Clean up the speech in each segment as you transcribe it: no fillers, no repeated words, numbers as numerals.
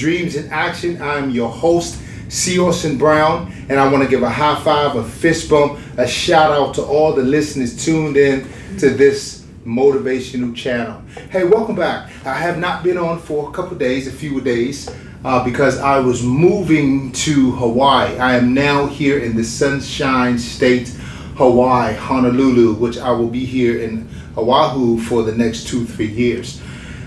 Dreams in Action. I'm your host, C. Orson Brown, and I want to give a high five, a fist bump, a shout out to all the listeners tuned in to this motivational channel. Hey, welcome back. I have not been on for a few days, because I was moving to Hawaii. I am now here in the Sunshine State, Hawaii, Honolulu, which I will be here in Oahu for the next 2-3 years.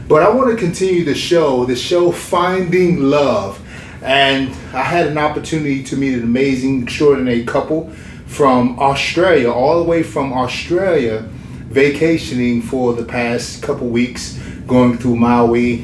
But I want to continue the show Finding Love. And I had an opportunity to meet an amazing, extraordinary couple from Australia, all the way from Australia, vacationing for the past couple weeks, going through Maui,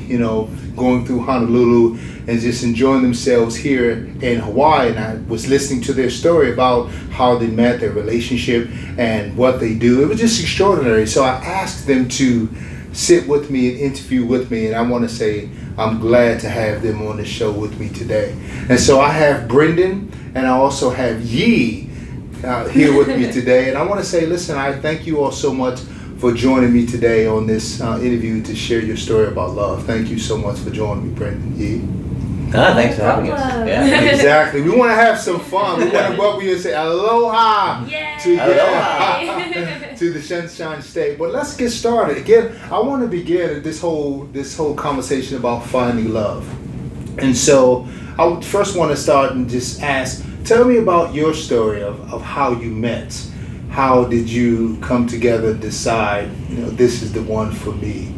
going through Honolulu, and just enjoying themselves here in Hawaii. And I was listening to their story about how they met, their relationship, and what they do. It was just extraordinary. So I asked them to sit with me and interview with me, and I want to say I'm glad to have them on the show with me today. And so I have Brendan, and I also have Yi here with me today. And I want to say, listen, I thank you all so much for joining me today on this interview to share your story about love. Thank you so much for joining me, Brendan. Yi. Thanks for having us. Yeah. Exactly. We want to have some fun. We want to go up here and say aloha to the Sunshine State. But let's get started. Again, I want to begin this whole conversation about finding love. And so I would first want to start and just ask, tell me about your story of how you met. How did you come together and decide, this is the one for me?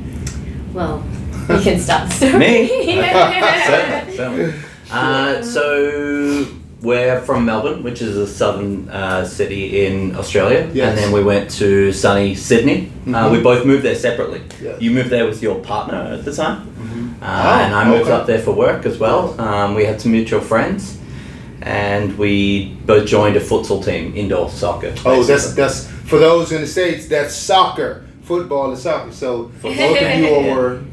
Well, you can start the story. Me? Certainly. So we're from Melbourne, which is a southern city in Australia. Yes. And then we went to sunny Sydney. Mm-hmm. We both moved there separately. Yes. You moved there with your partner at the time. Mm-hmm. And I moved up there for work as well. We had some mutual friends. And we both joined a futsal team, indoor soccer. Oh, that's for those in the States, that's soccer. Football is soccer. So both of you all were,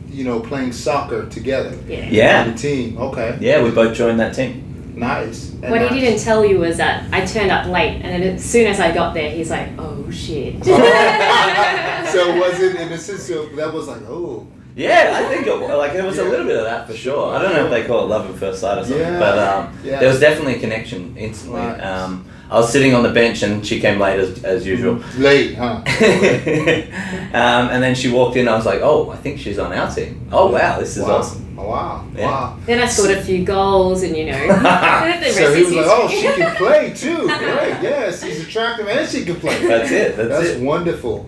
playing soccer together. Yeah. On the team. Okay. Yeah, we both joined that team. Nice. What he didn't tell you was that I turned up late, and then as soon as I got there, he's like, "Oh shit." So was it in the sense of that was like, oh. Yeah, I think it was a little bit of that for sure. I don't know if they call it love at first sight or something, but there was definitely a connection instantly. Nice. I was sitting on the bench and she came late as usual. Late, huh? And then she walked in. I was like, oh, I think she's on our team. Oh wow, this is awesome. Wow. Yeah. Wow. Then I scored a few goals, and the rest So he is was like, history. oh, she can play too. Great. Yes, she's attractive and she can play. That's it. That's wonderful.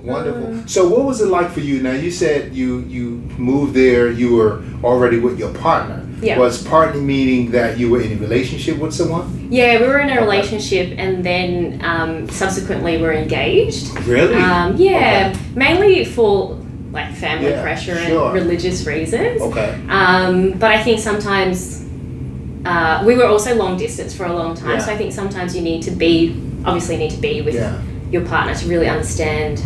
So what was it like for you? Now you said you moved there, you were already with your partner. Yeah. Was partner meaning that you were in a relationship with someone? Yeah, we were in a relationship, and then subsequently we're engaged. Really? Mainly for like family pressure and religious reasons. Okay. But I think sometimes we were also long distance for a long time, so I think sometimes you need to be with your partner to really understand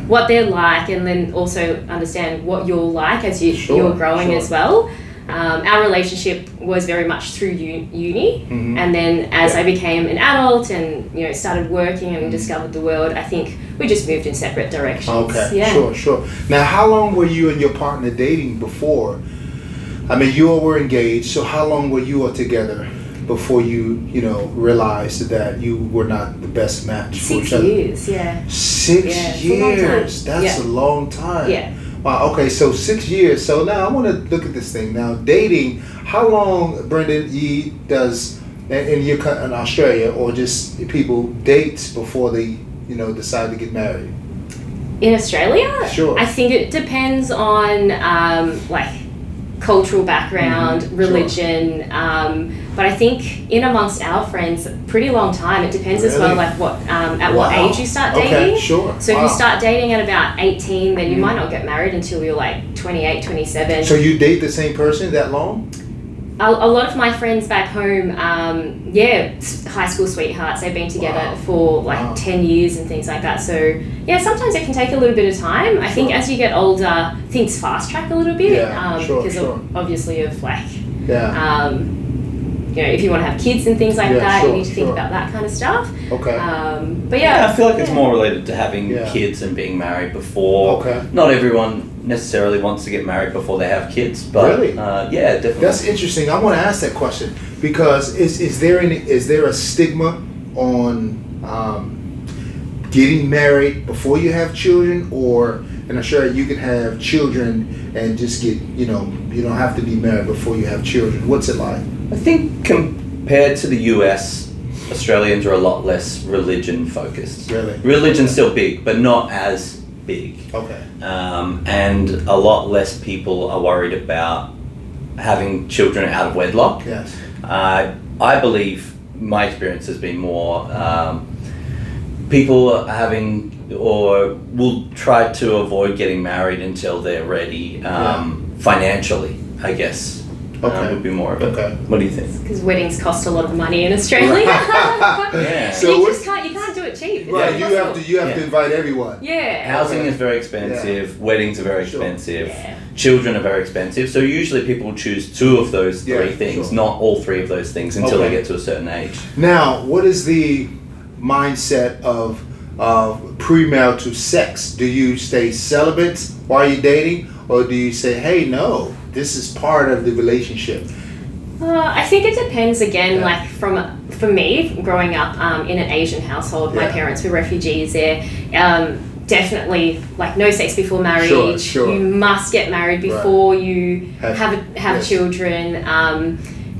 what they're like, and then also understand what you're like as you're growing as well. Our relationship was very much through uni, and then as I became an adult and started working and discovered the world, I think we just moved in separate directions. Okay, sure. Now, how long were you and your partner dating before? I mean, you all were engaged, so how long were you all together before you realized that you were not the best match for each other? 6 years, yeah. 6 years. That's a long time. Yeah. Wow, okay, so 6 years. So now I want to look at this thing. Now, dating, how long, Brendan, does, in Australia, or just people date before they, decide to get married? In Australia? Sure. I think it depends on, cultural background, religion, but I think in amongst our friends, pretty long time. It depends as well, like what what age you start dating. Okay, sure. So if you start dating at about 18, then you might not get married until you're like 28, 27. So you date the same person that long? A lot of my friends back home, high school sweethearts, they've been together for 10 years and things like that. So yeah, sometimes it can take a little bit of time. I think as you get older, things fast track a little bit because obviously of if you want to have kids and things like that, you need to think about that kind of stuff. Okay. But yeah, I feel like it's more related to having kids and being married before. Okay. Not everyone necessarily wants to get married before they have kids, but really? Yeah, definitely. That's interesting. I want to ask that question because is there a stigma on getting married before you have children, or and I'm sure you can have children and just get, you don't have to be married before you have children. What's it like? I think compared to the US, Australians are a lot less religion focused. Really? Religion's still big, but not as big. Okay. And a lot less people are worried about having children out of wedlock. Yes. I believe my experience has been more people are having or will try to avoid getting married until they're ready financially, I guess. Okay. Would be more of it. Okay. What do you think? Because weddings cost a lot of money in Australia. Yeah. So you can't do it cheap. It's right, impossible. you have to invite everyone. Yeah. Housing is very expensive. Yeah. Weddings are very Sure. expensive. Yeah. Children are very expensive. So usually people choose two of those three things, sure. not all three of those things until Okay. they get to a certain age. Now, what is the mindset of premarital sex? Do you stay celibate while you're dating, or do you say, hey, no, this is part of the relationship? I think it depends again, Yeah. like for me, growing up in an Asian household, my Yeah. parents were refugees there. Definitely, like no sex before marriage. Sure, sure. You must get married before you have yes. children.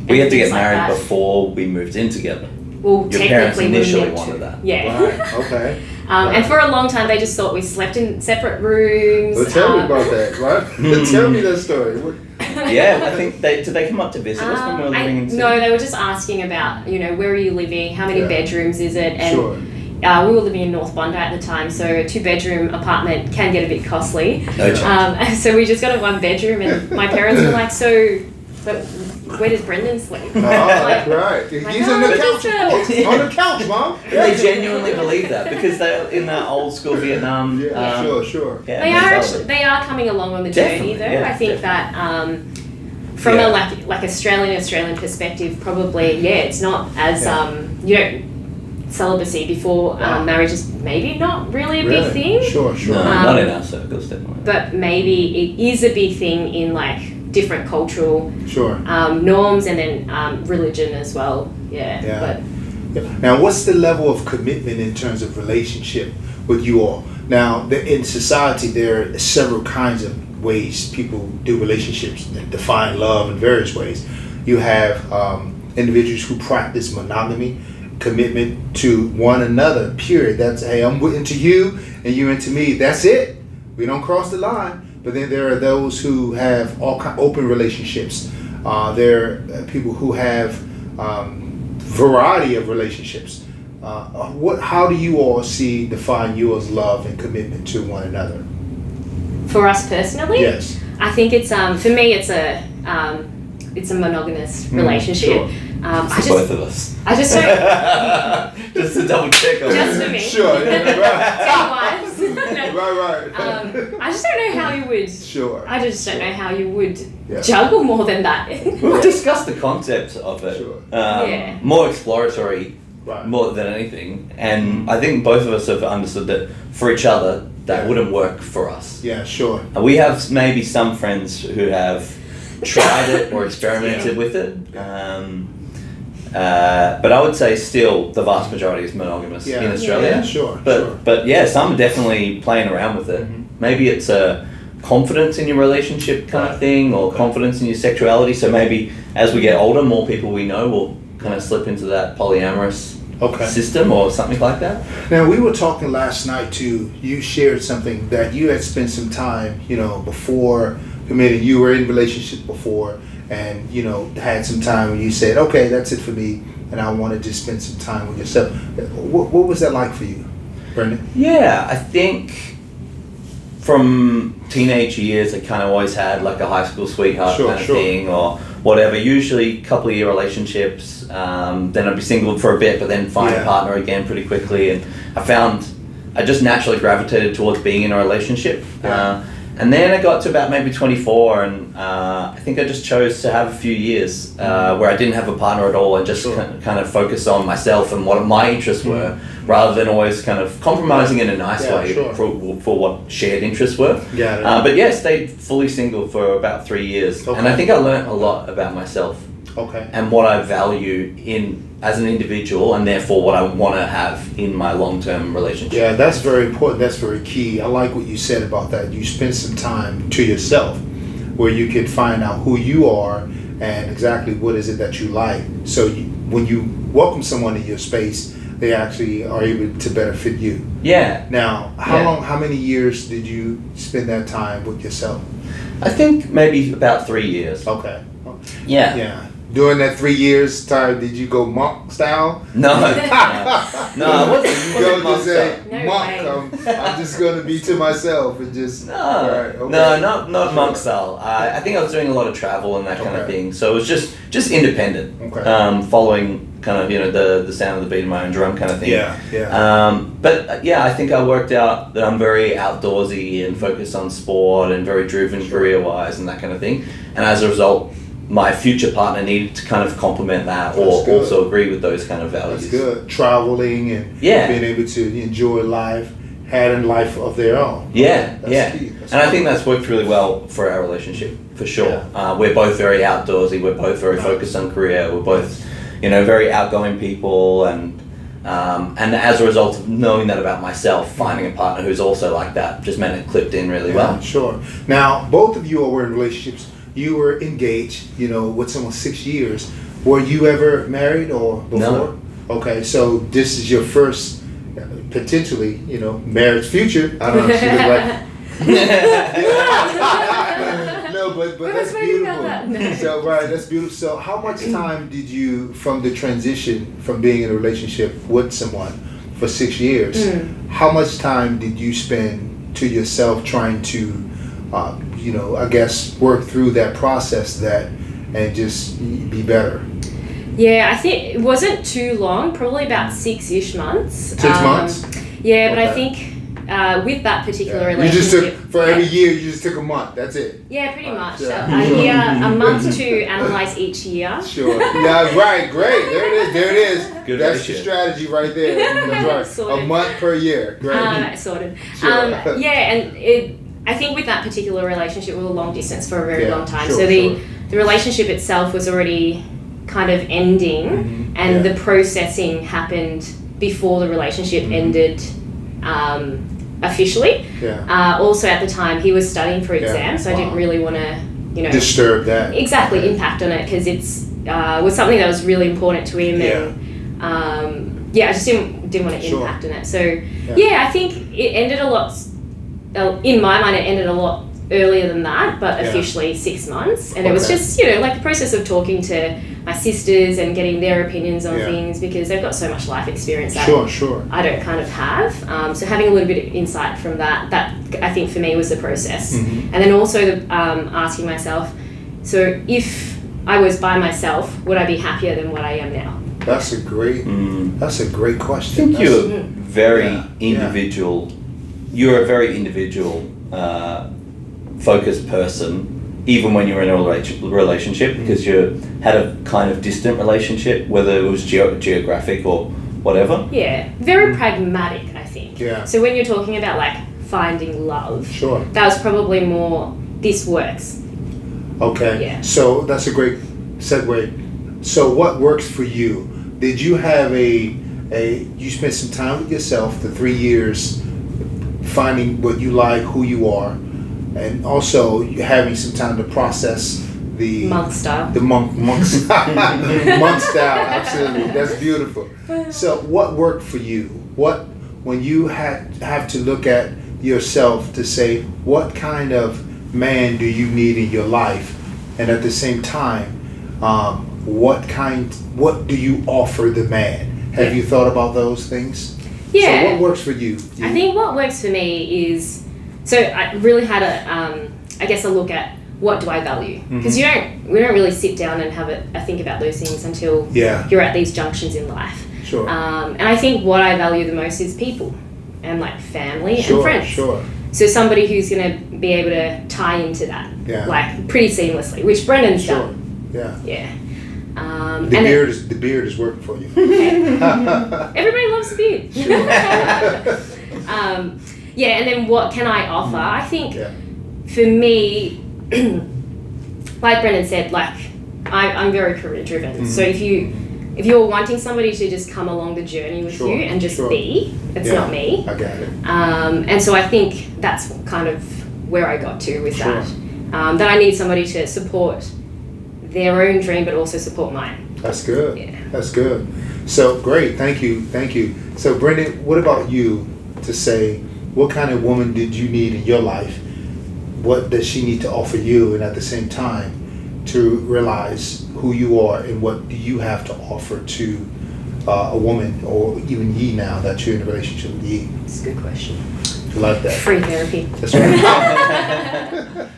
We had to things get like married that. before we moved in together. Well, Your parents technically, initially we meant wanted to. that. Yeah. Right, okay. And for a long time, they just thought we slept in separate rooms. Well, tell me about that, right? Tell me that story. Yeah, I think did they come up to visit us when we were living in Sydney? No, they were just asking about, where are you living? How many Yeah. bedrooms is it? And Sure. we were living in North Bondi at the time, so a 2-bedroom apartment can get a bit costly. No chance. So we just got a 1-bedroom, and my parents were like, so, but where does Brendan sleep? Oh, Like, right. He's like, on the "Oh, couch, just, of course. On the couch, Mom. They genuinely believe that because they're in that old school Vietnam. Yeah, sure. Yeah, They are mentality. they are coming along on the journey Definitely, though. yeah, I think that from Yeah. a like Australian perspective, probably it's not as celibacy before marriage is maybe not really a big thing. Sure. No, not in our circles, definitely. But maybe it is a big thing in like different cultural Sure. norms, and then religion as well. Yeah. But Now, what's the level of commitment in terms of relationship with you all? Now, in society, there are several kinds of ways people do relationships and define love in various ways. You have individuals who practice monogamy, commitment to one another, period. That's, hey, I'm into you and you into me. That's it. We don't cross the line. But then there are those who have all open relationships. There are people who have variety of relationships. How do you all define yours love and commitment to one another? for us personally, Yes. I think it's for me it's a monogamous relationship. Sure. For both of us. I just don't. Just to double check on Just that. for me. Sure. Yeah, 10 wives. right. right. I just don't know how you would. Sure. I just don't know how you would Yeah. juggle more than that. We've discussed the concept of it. Sure. Yeah. More exploratory, Right. more than anything. And I think both of us have understood that for each other, that Yeah. wouldn't work for us. Yeah. Sure. We have maybe some friends who have tried it or experimented with it. But I would say still the vast majority is monogamous Yeah. in Australia. Yeah, sure. But sure. but yeah, some are definitely playing around with it. Mhm. Maybe it's a confidence in your relationship kind of thing, or confidence in your sexuality. So maybe as we get older, more people we know will kind of slip into that polyamorous Okay. system or something like that. Now, we were talking last night too. You shared something that you had spent some time, before committing. You were in relationship before, and had some time when you said, "Okay, that's it for me," and I want to just spend some time with yourself. What was that like for you, Brendan? Yeah, I think from teenage years, I kind of always had like a high school sweetheart Sure, kind of sure. thing or whatever. Usually couple of year relationships. Then I'd be single for a bit, but then find Yeah. a partner again pretty quickly. And I found I just naturally gravitated towards being in a relationship. Yeah. And then I got to about maybe 24, and I think I just chose to have a few years where I didn't have a partner at all, and just kind of focus on myself and what my interests were, rather than always kind of compromising in a nice way for what shared interests were. But yeah, stayed fully single for about 3 years, and I think I learned a lot about myself. And what I value as an individual, and therefore what I want to have in my long-term relationship. Yeah, that's very important. That's very key. I like what you said about that. You spend some time to yourself where you can find out who you are and exactly what is it that you like. So when you welcome someone in your space, they actually are able to better fit you. Yeah. Now, how many years did you spend that time with yourself? I think maybe about 3 years. Okay. Yeah. During that 3 years time, did you go monk style? No. I wasn't monk style. Monk, I'm just going to be to myself and just... No, not monk style. I think I was doing a lot of travel and that kind of thing. So it was just independent. Following kind of, the sound of the beat of my own drum kind of thing. But I think I worked out that I'm very outdoorsy and focused on sport and very driven career-wise and that kind of thing. And as a result, my future partner needed to kind of complement that or also agree with those kind of values. That's good. Traveling and being able to enjoy life, having life of their own. That's key. And I think that's worked really well for our relationship, for sure. We're both very outdoorsy. We're both very focused on career. We're both, very outgoing people, and as a result of knowing that about myself, finding a partner who's also like that just meant it clipped in really well. Sure. Now, both of you were in relationships. You were engaged, with someone 6 years. Were you ever married or before? No. Okay, so this is your first, potentially, marriage future. I don't know if she look like. No, but that's beautiful. So that's beautiful. So how much time did you, from the transition from being in a relationship with someone for 6 years, how much time did you spend to yourself trying to I guess work through that process and just be better? Yeah, I think it wasn't too long, probably about 6-ish months. 6 months? Yeah, but I think with that particular relationship... You just took, for every year, you just took a month, that's it? Yeah, pretty much. A month to analyse each year. Sure. Yeah, right, great. There it is. Good That's ratio. the strategy right there. That's right. Sorted. A month per year. Great. Sorted. Sure. I think with that particular relationship, we were long distance for a very long time. So the relationship itself was already kind of ending, and the processing happened before the relationship ended officially. Also at the time, he was studying for exams, so I didn't really want to, disturb that. Exactly, impact on it, because it's was something that was really important to him, and I just didn't want to impact on it. So I think it ended a lot. In my mind, it ended a lot earlier than that, but officially 6 months. And it was just, like the process of talking to my sisters and getting their opinions on things, because they've got so much life experience that I don't kind of have. So having a little bit of insight from that I think for me was the process. And then also asking myself, so if I was by myself, would I be happier than what I am now? That's a great question. I think you're very individual. You're a very individual, focused person, even when you're in a relationship, because you had a kind of distant relationship, whether it was geographic or whatever. Yeah, very pragmatic, I think. Yeah. So when you're talking about like finding love, that was probably more, this works. Okay. Yeah. So that's a great segue. So what works for you? Did you have you spent some time with yourself, the 3 years, finding what you like, who you are, and also having some time to process the monk style. Monk style, absolutely. That's beautiful. So what worked for you? When you have to look at yourself to say, what kind of man do you need in your life? And at the same time, what do you offer the man? Have you thought about those things? Yeah. So what works for you? I think what works for me is, so I really had a look at what do I value, because we don't really sit down and have a think about those things until you're at these junctions in life. Sure. And I think what I value the most is people, and like family and friends. So somebody who's going to be able to tie into that, like pretty seamlessly, which Brendan's done. Yeah. Yeah. The beard is working for you. Everybody loves the beard. And then what can I offer? I think for me, like Brendan said, like I'm very career driven. So if you're wanting somebody to just come along the journey with you and just be, it's not me. I got it. And so I think that's kind of where I got to with that. That I need somebody to support their own dream, but also support mine. That's good. Yeah. That's good. So great. Thank you. So Brendan, what about you to say, what kind of woman did you need in your life? What does she need to offer you? And at the same time, to realize who you are and what do you have to offer to a woman, or even ye now that you're in a relationship with ye? That's a good question. You like that? Free therapy. That's right.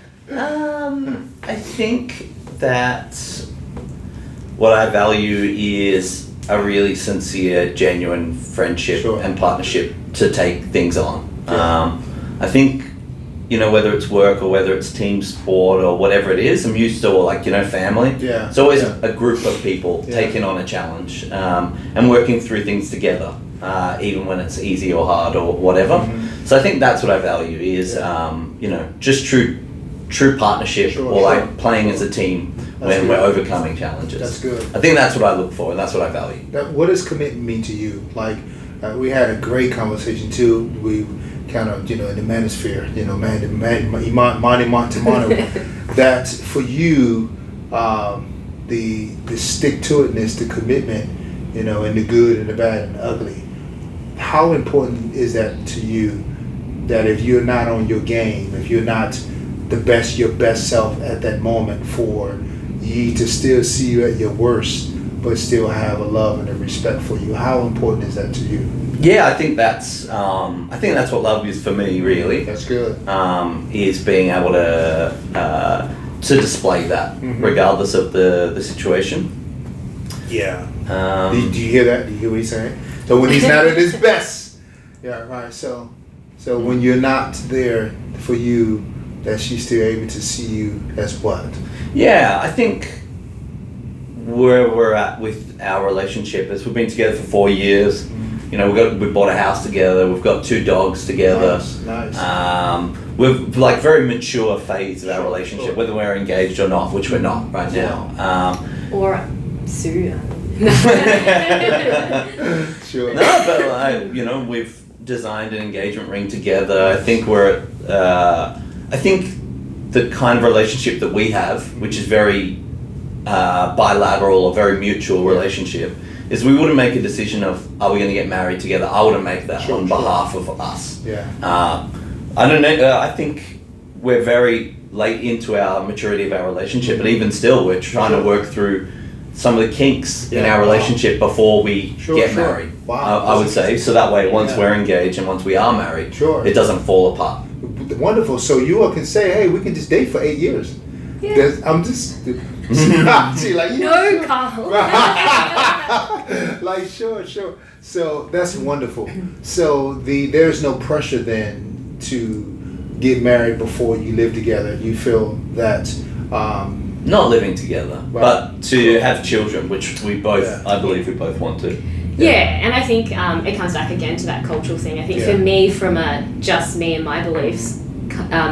I think that what I value is a really sincere, genuine friendship and partnership to take things on. I think, whether it's work or whether it's team sport or whatever it is, I'm used to, family. Yeah. It's always a group of people taking on a challenge and working through things together, even when it's easy or hard or whatever. So I think that's what I value is, just true partnership or playing as a team when we're overcoming challenges. That's good. I think that's what I look for and that's what I value. What does commitment mean to you? We had a great conversation too. We kind of, in the manosphere, that for you, the stick-to-itness, the commitment, in the good and the bad and the ugly, how important is that to you, that if you're not on your game, if you're not your best self at that moment, for ye to still see you at your worst, but still have a love and a respect for you? How important is that to you? Yeah, I think that's what love is for me, really. That's good. Is being able to display that, regardless of the situation. Yeah. Do you hear that? Do you hear what he's saying? So when he's not at his best, right. So when you're not there for you, that she's still able to see you as what? Yeah, I think where we're at with our relationship is we've been together for 4 years. We bought a house together. We've got 2 dogs together. Nice. We're very mature phase of our relationship, whether we're engaged or not, which we're not right now. Or soon. Sure. No, but we've designed an engagement ring together. I think I think the kind of relationship that we have, which is very bilateral or very mutual relationship, is we wouldn't make a decision of, are we going to get married together? I wouldn't make that on behalf of us. Yeah. I don't know. I think we're very late into our maturity of our relationship, but even still, we're trying to work through some of the kinks in our relationship before we get married. Wow. I would say, so that way, once we're engaged and once we are married, it doesn't fall apart. Wonderful. So you all can say, hey, we can just date for 8 years. Yeah. I'm just... See, no, Carl. Sure. So that's wonderful. So there's no pressure then to get married before you live together. You feel that not living together, but to have children, which we both, I believe, we both want to. Yeah, and I think it comes back again to that cultural thing. I think for me, from a just me and my beliefs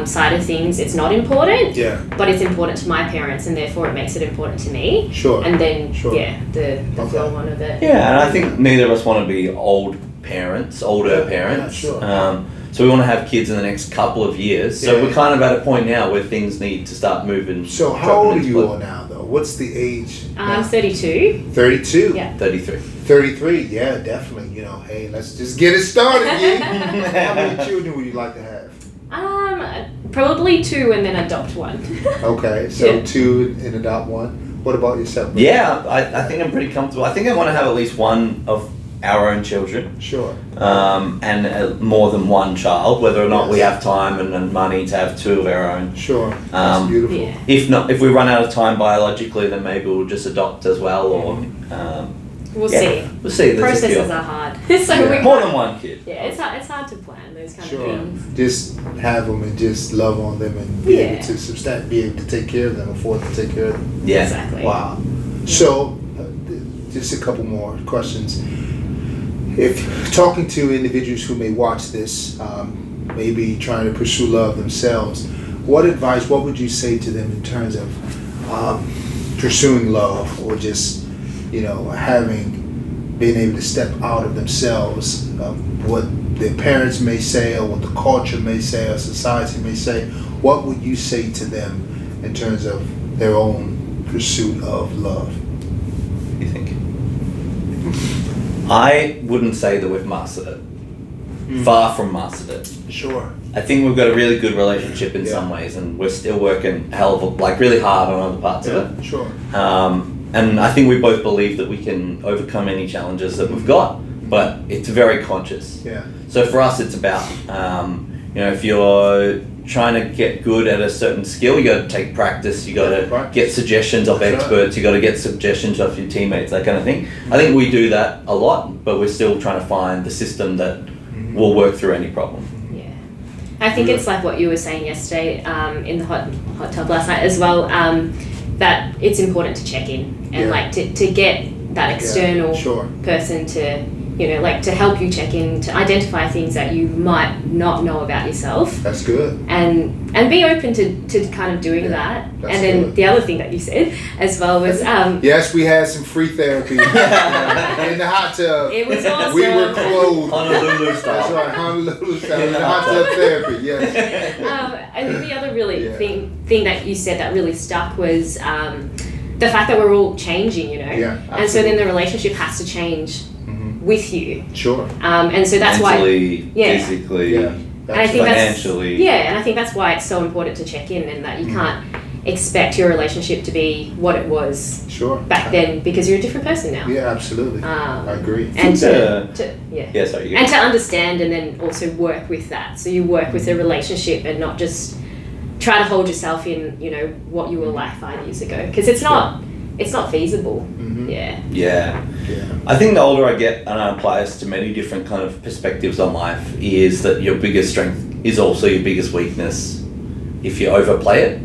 side of things, it's not important. Yeah. But it's important to my parents, and therefore it makes it important to me. Sure. And then the flow on of it. Yeah, and I think neither of us want to be older parents. Yeah, sure. So we want to have kids in the next couple of years. So we're kind of at a point now where things need to start moving. So how old are you all now, though? What's the age? I'm 32. 32? Yeah. 33. 33, yeah, definitely. Hey, let's just get it started, yeah. How many children would you like to have? Probably 2 and then adopt 1. Okay, so 2 and adopt 1. What about yourself? Yeah, I think I'm pretty comfortable. I think I want to have at least one of our own children. Sure. And more than one child, whether or not we have time and money to have 2 of our own. Sure. That's beautiful. Yeah. If we run out of time biologically, then maybe we'll just adopt as well, or We'll see. We'll see. Processes are hard. So more than one kid. Yeah, it's hard to plan those kind of things. Just have them and just love on them and be able to be able to take care of them, afford to take care of them. Yeah, exactly. Wow. So, just a couple more questions. If talking to individuals who may watch this, maybe trying to pursue love themselves, what would you say to them in terms of pursuing love, or just being able to step out of themselves, what their parents may say or what the culture may say or society may say? What would you say to them in terms of their own pursuit of love? What do you think? I wouldn't say that we've mastered it. Far from mastered it. Sure. I think we've got a really good relationship in some ways, and we're still working really hard on other parts of it. Sure. And I think we both believe that we can overcome any challenges that we've got, but it's very conscious. Yeah. So for us, it's about, if you're trying to get good at a certain skill, you got to take practice, you got to get suggestions of experts, you got to get suggestions of your teammates, that kind of thing. I think we do that a lot, but we're still trying to find the system that will work through any problem. Yeah. I think it's like what you were saying yesterday in the hot tub last night as well, that it's important to check in and to get that external person to to help you check in, to identify things that you might not know about yourself. That's good. And be open to kind of doing that. And then the other thing that you said as well was yes, we had some free therapy in the hot tub. It was awesome. We were clothed. Honolulu style. That's right, Honolulu style. In the hot tub therapy. Yes. And then the other thing that you said that really stuck was the fact that we're all changing, Yeah, and so then the relationship has to change with you. Sure. And so that's mentally, physically, and I think financially. and I think that's why it's so important to check in, and that you can't expect your relationship to be what it was back then, because you're a different person now. Yeah, absolutely. I agree. And to understand and then also work with that. So you work with the relationship and not just try to hold yourself in, what you were like 5 years ago, because it's not feasible. Yeah. I think the older I get, and I apply this to many different kind of perspectives on life, is that your biggest strength is also your biggest weakness if you overplay it.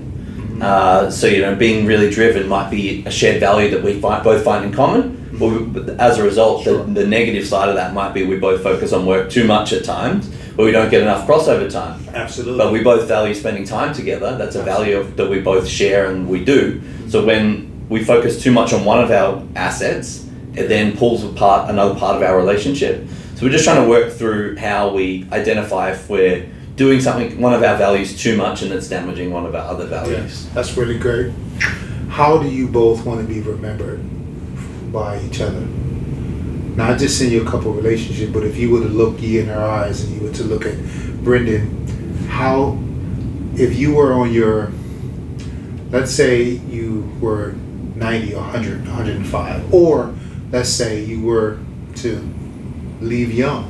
So being really driven might be a shared value that we both find in common, but as a result, the negative side of that might be we both focus on work too much at times, but we don't get enough crossover time. Absolutely. But we both value spending time together. That's a value that we both share and we do. So when we focus too much on one of our assets, it then pulls apart another part of our relationship. So we're just trying to work through how we identify if we're doing one of our values too much and it's damaging one of our other values. Yes, that's really great. How do you both want to be remembered by each other? Not just in your couple relationship, but if you were to look Yi in her eyes and you were to look at Brendan, if you were on your, let's say you were 90 or 100, 105, or let's say you were to leave young.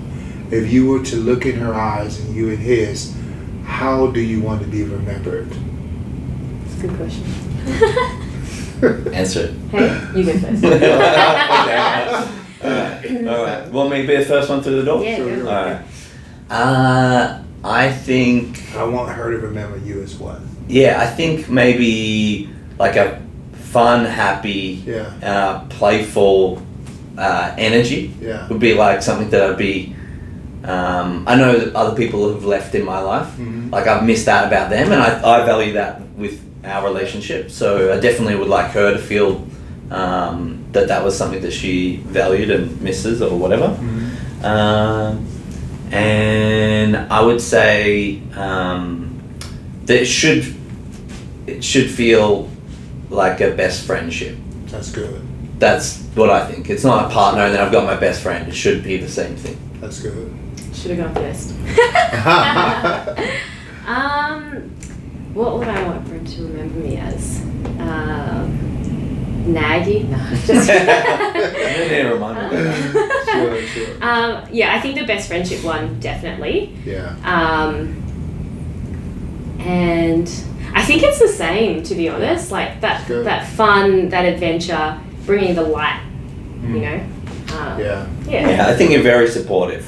If you were to look in her eyes and you in his, how do you want to be remembered? That's a good question. Answer it. Hey, you go first. All right. Want me to be the first one through the door? Yeah, sure. All right. I think... I want her to remember you as what? Yeah, I think maybe like a fun, happy, playful energy would be like something that I'd be... I know that other people have left in my life. Like I've missed that about them, and I value that with our relationship. So I definitely would like her to feel that was something that she valued and misses or whatever. And I would say that it should feel like a best friendship. That's good. That's what I think. It's not a partner and then I've got my best friend. It should be the same thing. That's good. Should have gone first. What would I want Brent to remember me as? Naggy? No, just remind me. Sure. I think the best friendship one, definitely. Yeah. And I think it's the same, to be honest. Like that fun, that adventure, bringing the light, Yeah, I think you're very supportive.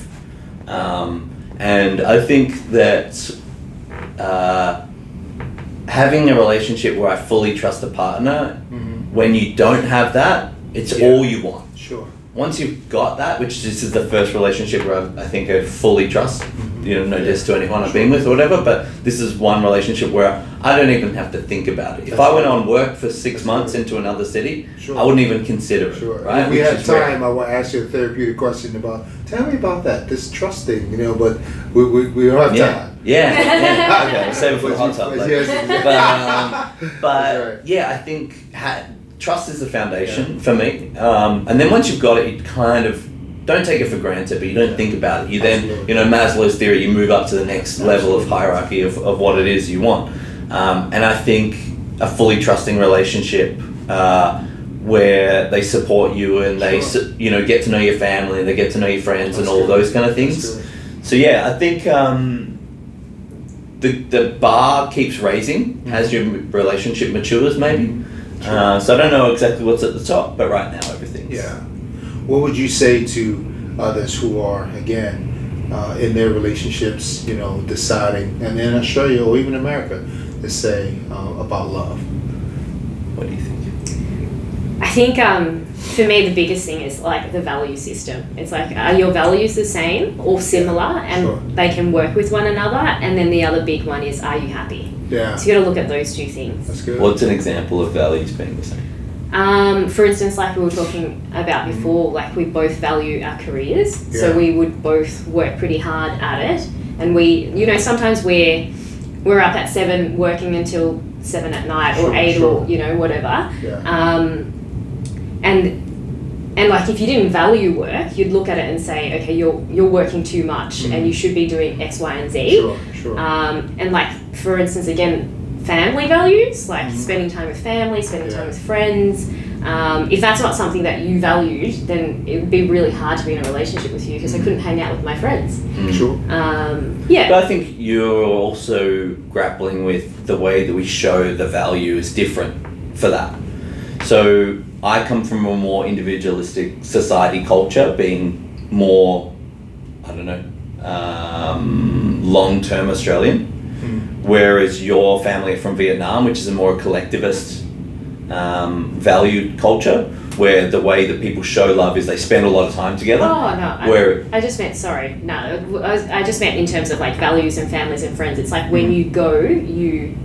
And I think that having a relationship where I fully trust a partner, when you don't have that, it's all you want. Sure. Once you've got that, which this is the first relationship where I think I fully trust, no diss to anyone I've been with or whatever, but this is one relationship where I don't even have to think about it. If I went on work for 6 months into another city, I wouldn't even consider it. Right? If we had time, I want to ask you a therapeutic question about, tell me about that, this trust thing, but we don't have time. Yeah. Okay, we'll save it for the hot tub. But I think trust is the foundation for me. And then once you've got it, you kind of don't take it for granted, but you don't think about it. You then, Maslow's theory, you move up to the next level of hierarchy of what it is you want. And I think a fully trusting relationship where they support you and they, get to know your family, they get to know your friends and all those kind of things. So I think the bar keeps raising as your relationship matures, maybe. So I don't know exactly what's at the top, but right now everything's... Yeah. What would you say to others who are, again, in their relationships, deciding, and in Australia or even America, to say about love? What do you think? I think for me the biggest thing is like the value system. It's like, are your values the same or similar, and they can work with one another? And then the other big one is, are you happy? Yeah. So you got to look at those two things. That's good. What's an example of values being the same? For instance, like we were talking about before, like we both value our careers, so we would both work pretty hard at it. And we, sometimes we're up at 7 working until 7 at night or 8 or whatever. Yeah. And like if you didn't value work, you'd look at it and say, okay, you're working too much and you should be doing X, Y, and Z. Sure. And like for instance, again, family values, like spending time with family, spending time with friends. If that's not something that you valued, then it would be really hard to be in a relationship with you, because I couldn't hang out with my friends. Sure. But I think you're also grappling with the way that we show the value is different for that. So I come from a more individualistic society culture, being more, long-term Australian. Whereas your family are from Vietnam, which is a more collectivist valued culture, where the way that people show love is they spend a lot of time together. Oh, no. I just meant, I just meant in terms of like values and families and friends. It's like when you go, you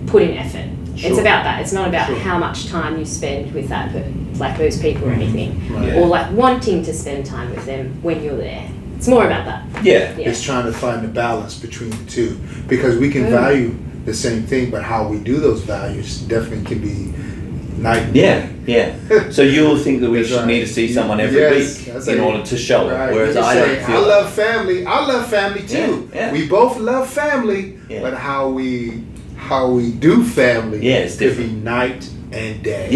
put in effort. It's about that. It's not about how much time you spend with that, like those people or anything. Or like wanting to spend time with them when you're there. It's more about that. Yeah. It's trying to find the balance between the two, because we can value the same thing, but how we do those values definitely can be night and day. Yeah. So you'll think that we should need to see someone every week in order to show it, whereas I don't feel I love family. I love family too. Yeah. We both love family, but how we do family could be night and day.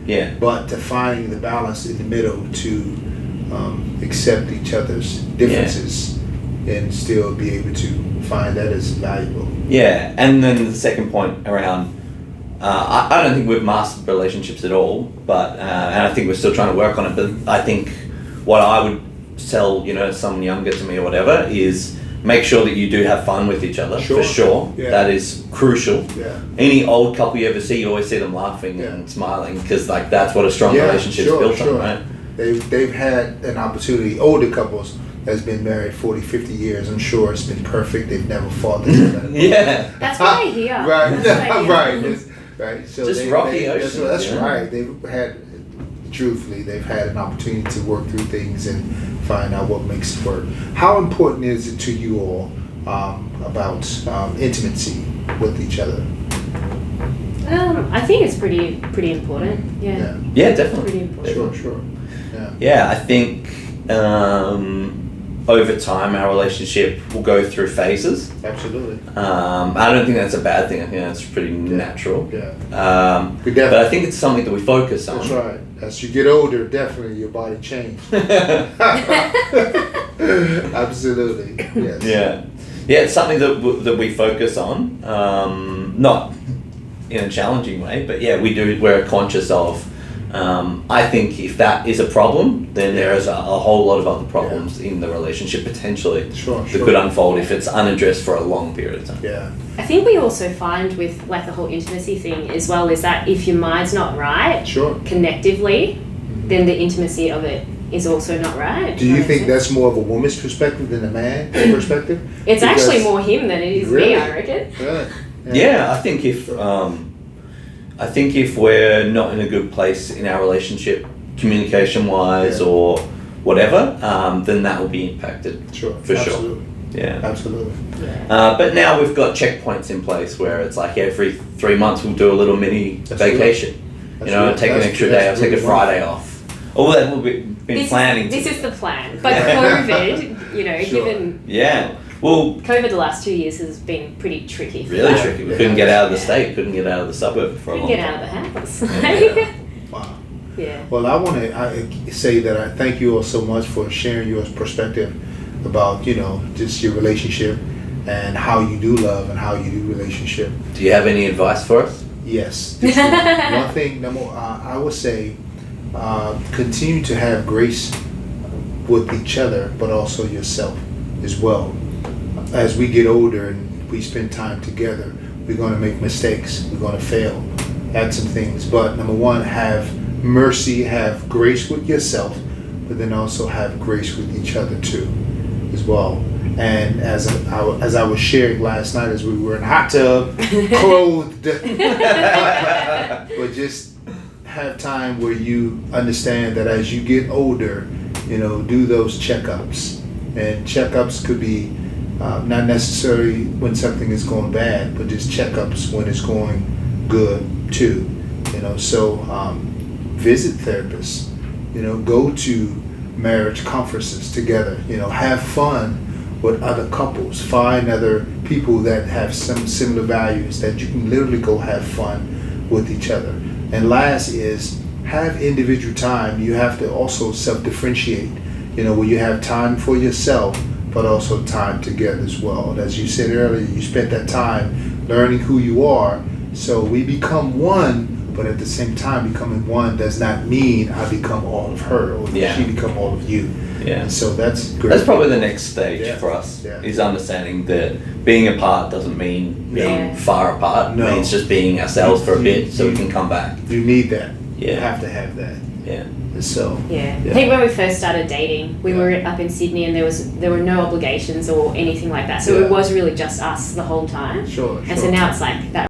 Yeah. But to finding the balance in the middle to accept each other's differences and still be able to find that as valuable. Yeah, and then the second point around, I don't think we've mastered relationships at all, but and I think we're still trying to work on it. But I think what I would tell someone younger to me or whatever is make sure that you do have fun with each other for sure. Yeah. That is crucial. Yeah. Any old couple you ever see, you always see them laughing and smiling, because like that's what a strong relationship is built on, right? They've had an opportunity. Older couples that's been married 40, 50 years. I'm sure it's been perfect. They've never fought. That's what I hear. Right. Right. So just rocky ocean. That's right. They've had an opportunity to work through things and find out what makes it work. How important is it to you all about intimacy with each other? I think it's pretty important. Yeah, definitely. Pretty important. Sure. Yeah, I think over time our relationship will go through phases. Absolutely. I don't think that's a bad thing. I think that's pretty natural. Yeah. But I think it's something that we focus on. That's right. As you get older, definitely your body changes. Absolutely. Yes. Yeah, it's something that we focus on. Not in a challenging way, but we're conscious of I think if that is a problem, then there is a whole lot of other problems in the relationship potentially that could unfold if it's unaddressed for a long period of time. Yeah. I think we also find with like the whole intimacy thing as well is that if your mind's not right connectively, then the intimacy of it is also not right. Do you think that's more of a woman's perspective than a man's perspective? It's actually more him than it is me, I reckon. Really? Yeah, I think if we're not in a good place in our relationship, communication-wise or whatever, then that will be impacted. For sure. Yeah. Absolutely. But now we've got checkpoints in place where it's like every 3 months we'll do a little mini vacation. Take an extra day or take a Friday off. All that will be planning. This is the plan. But COVID, given... Yeah. Well, COVID the last 2 years has been pretty tricky. Really tricky. We couldn't get out of the state, couldn't get out of the suburb for a long time. Couldn't get out of the house. Wow. Yeah. Well, I want to say that I thank you all so much for sharing your perspective about, just your relationship and how you do love and how you do relationship. Do you have any advice for us? Yes. One thing, I would say, continue to have grace with each other, but also yourself as well. As we get older and we spend time together, we're going to make mistakes. We're going to fail at some things. But number one, have mercy, have grace with yourself, but then also have grace with each other too, as well. And as I was sharing last night, as we were in a hot tub, clothed, but just have time where you understand that as you get older, do those checkups. And checkups could be not necessarily when something is going bad, but just checkups when it's going good too. So visit therapists. Go to marriage conferences together. Have fun with other couples. Find other people that have some similar values that you can literally go have fun with each other. And last is have individual time. You have to also self-differentiate. Where you have time for yourself, but also time together as well. And as you said earlier, you spent that time learning who you are. So we become one, but at the same time, becoming one does not mean I become all of her or she become all of you. Yeah. And so that's great. That's probably the next stage for us, is understanding that being apart doesn't mean being far apart. It means just being ourselves for a bit so we can come back. You need that. Yeah. You have to have that. Yeah. So I think when we first started dating, we were up in Sydney and there were no obligations or anything like that. So it was really just us the whole time. Sure. And so now it's like that